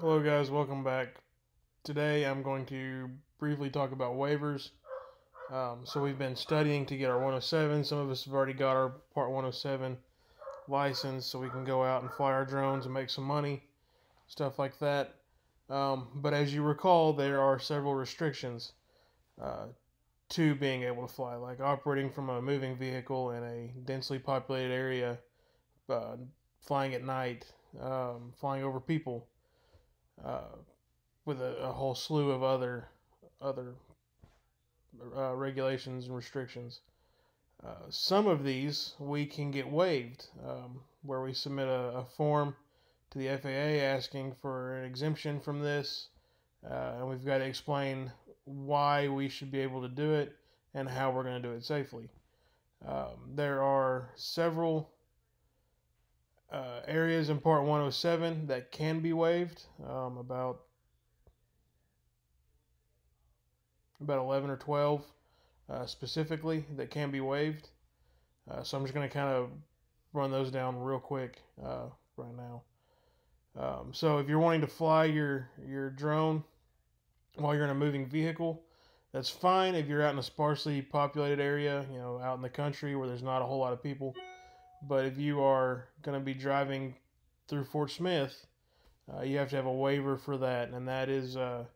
Hello, guys. Welcome back. Today, I'm going to briefly talk about waivers. So, we've been studying to get our 107. Some of us have already got our Part 107 license, so we can go out and fly our drones and make some money, stuff like that. But as you recall, there are several restrictions uh, to being able to fly, like operating from a moving vehicle in a densely populated area, uh, flying at night, flying over people. Uh, with a whole slew of other regulations and restrictions. Some of these we can get waived, where we submit a form to the FAA asking for an exemption from this, and we've got to explain why we should be able to do it and how we're going to do it safely. There are several areas in Part 107 that can be waived, about 11 or 12 specifically that can be waived. So I'm just going to kind of run those down real quick right now. So if you're wanting to fly your drone while you're in a moving vehicle, that's fine if you're out in a sparsely populated area, out in the country where there's not a whole lot of people. But if you are going to be driving through Fort Smith, you have to have a waiver for that, and that is the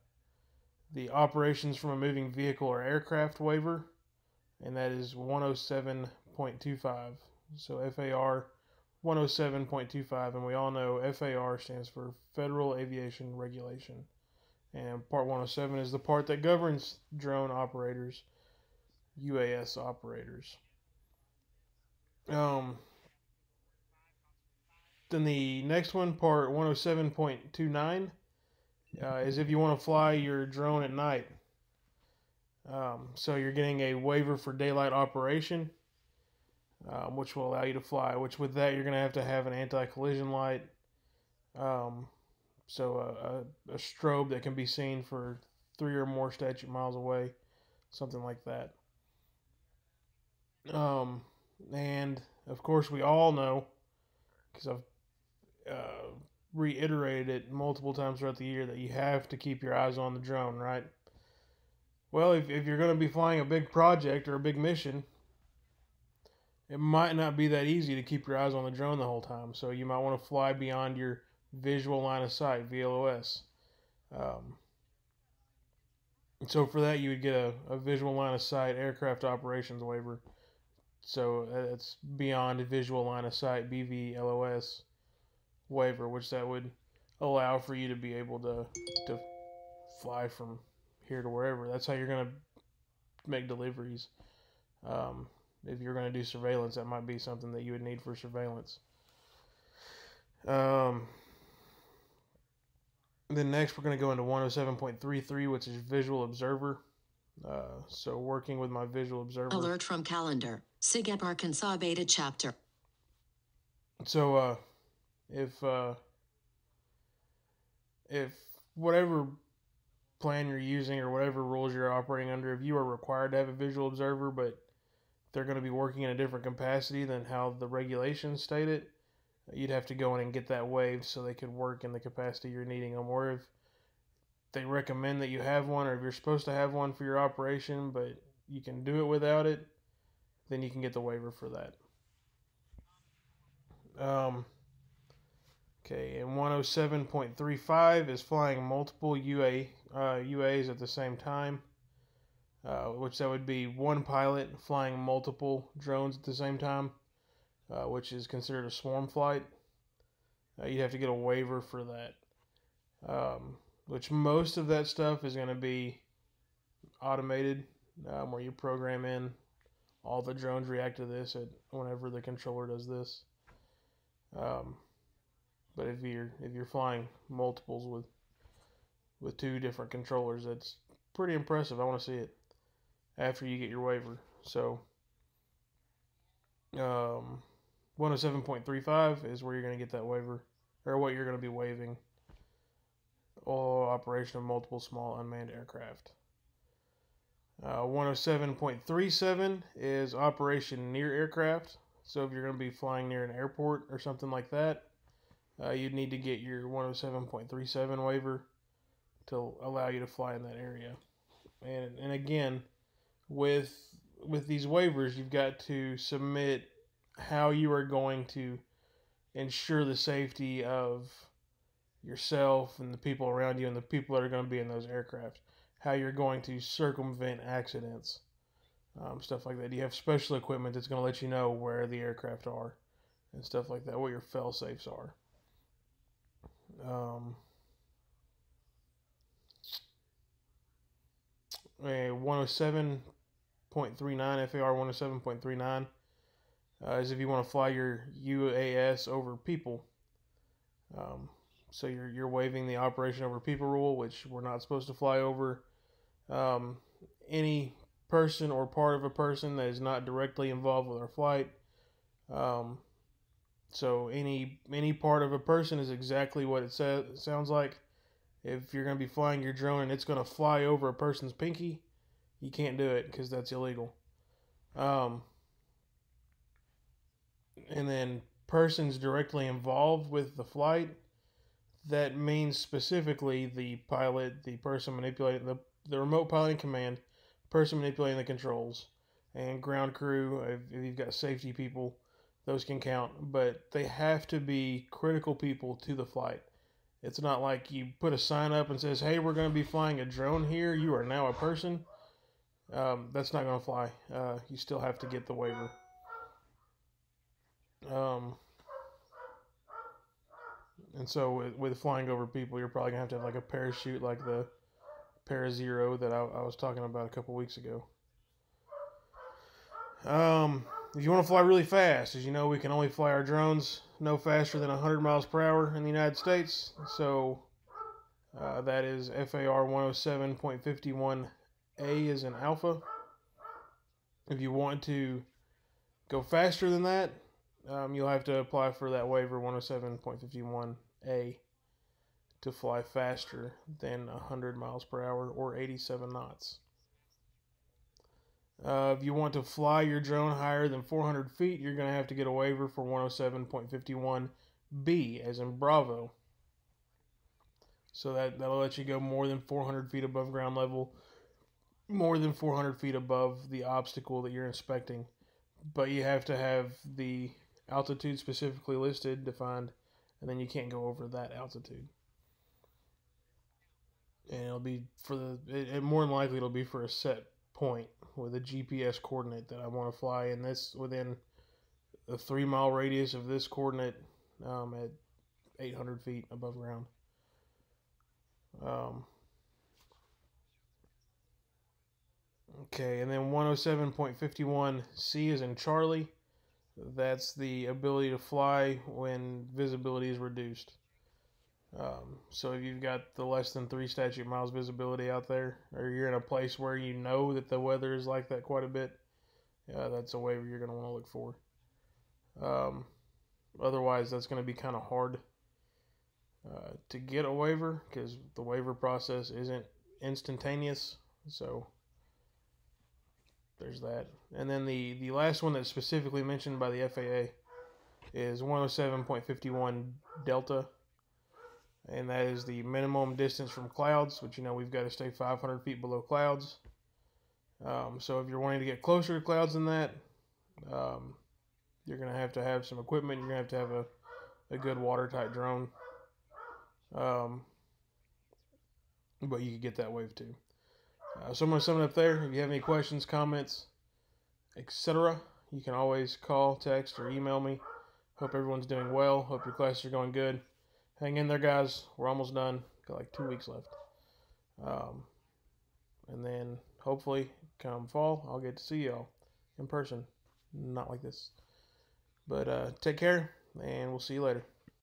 operations from a moving vehicle or aircraft waiver, and that is 107.25. So FAR 107.25, and we all know FAR stands for Federal Aviation Regulation. And Part 107 is the part that governs drone operators, UAS operators. Um, then the next one, Part 107.29, is if you want to fly your drone at night. So you're getting a waiver for daylight operation, which will allow you to fly. Which with that you're going to have an anti-collision light, um, so a strobe that can be seen for 3 or more statute miles away, something like that. Um, and of course we all know, because I've reiterated it multiple times throughout the year, that you have to keep your eyes on the drone, right? Well, if you're going to be flying a big project or a big mission, it might not be that easy to keep your eyes on the drone the whole time. So you might want to fly beyond your visual line of sight, VLOS. Um, so for that, you would get a visual line of sight aircraft operations waiver. So it's beyond visual line of sight, BVLOS waiver, which that would allow for you to be able to fly from here to wherever. That's how you're going to make deliveries. Um, if you're going to do surveillance, that might be something that you would need for surveillance. Um, then next, we're going to go into 107.33, which is visual observer. So working with my visual observer. Alert from calendar. SIGEP Arkansas Beta Chapter. So if whatever plan you're using or whatever rules you're operating under, if you are required to have a visual observer, but they're going to be working in a different capacity than how the regulations state it, you'd have to go in and get that waived so they could work in the capacity you're needing them. Or if they recommend that you have one, or if you're supposed to have one for your operation, but you can do it without it, then you can get the waiver for that. Okay, and 107.35 is flying multiple UAs at the same time, which that would be one pilot flying multiple drones at the same time, which is considered a swarm flight. You'd have to get a waiver for that, which most of that stuff is going to be automated, where you program in all the drones react to this whenever the controller does this. But if you're flying multiples with two different controllers, that's pretty impressive. I want to see it after you get your waiver. So 107.35 is where you're going to get that waiver, or what you're going to be waiving. All operation of multiple small unmanned aircraft. 107.37 is operation near aircraft. So if you're going to be flying near an airport or something like that, you'd need to get your 107.37 waiver to allow you to fly in that area. And again, with these waivers, you've got to submit how you are going to ensure the safety of yourself and the people around you and the people that are going to be in those aircraft. How you're going to circumvent accidents, stuff like that. You have special equipment that's going to let you know where the aircraft are and stuff like that, what your fail safes are. 107.39 FAR 107.39 is if you want to fly your UAS over people. So you're waiving the operation over people rule, which we're not supposed to fly over any person or part of a person that is not directly involved with our flight. So any part of a person is exactly what it sounds like. If you're going to be flying your drone and it's going to fly over a person's pinky, you can't do it because that's illegal. And then persons directly involved with the flight, that means specifically the pilot, the person manipulating the remote piloting command, person manipulating the controls, and ground crew. If you've got safety people, those can count, but they have to be critical people to the flight. It's not like you put a sign up and says, "Hey, we're going to be flying a drone here. You are now a person." That's not going to fly. You still have to get the waiver. And so with flying over people, you're probably going to have like a parachute like the Para-Zero that I was talking about a couple weeks ago. If you want to fly really fast, as you know, we can only fly our drones no faster than 100 miles per hour in the United States. So that is FAR 107.51A is an alpha. If you want to go faster than that, you'll have to apply for that waiver 107.51A to fly faster than 100 miles per hour or 87 knots. If you want to fly your drone higher than 400 feet, you're going to have to get a waiver for 107.51B, as in Bravo. So that'll let you go more than 400 feet above ground level, more than 400 feet above the obstacle that you're inspecting. But you have to have the altitude specifically listed, defined, and then you can't go over that altitude. And it'll be more than likely it'll be for a set point with a GPS coordinate that I want to fly in this within a 3-mile radius of this coordinate at 800 feet above ground. Okay, and then 107.51C is in Charlie. That's the ability to fly when visibility is reduced. So if you've got the less than 3 statute miles visibility out there, or you're in a place where you know that the weather is like that quite a bit, that's a waiver you're going to want to look for. Otherwise, that's going to be kind of hard to get a waiver because the waiver process isn't instantaneous. So there's that. And then the last one that's specifically mentioned by the FAA is 107.51 Delta. And that is the minimum distance from clouds, which we've got to stay 500 feet below clouds. So if you're wanting to get closer to clouds than that, you're going to have some equipment. You're going to have a good watertight drone. But you can get that wave too. So I'm going to sum it up there. If you have any questions, comments, etc., you can always call, text, or email me. Hope everyone's doing well. Hope your classes are going good. Hang in there, guys. We're almost done. Got like 2 weeks left. And then hopefully come fall, I'll get to see y'all in person. Not like this. But take care, and we'll see you later.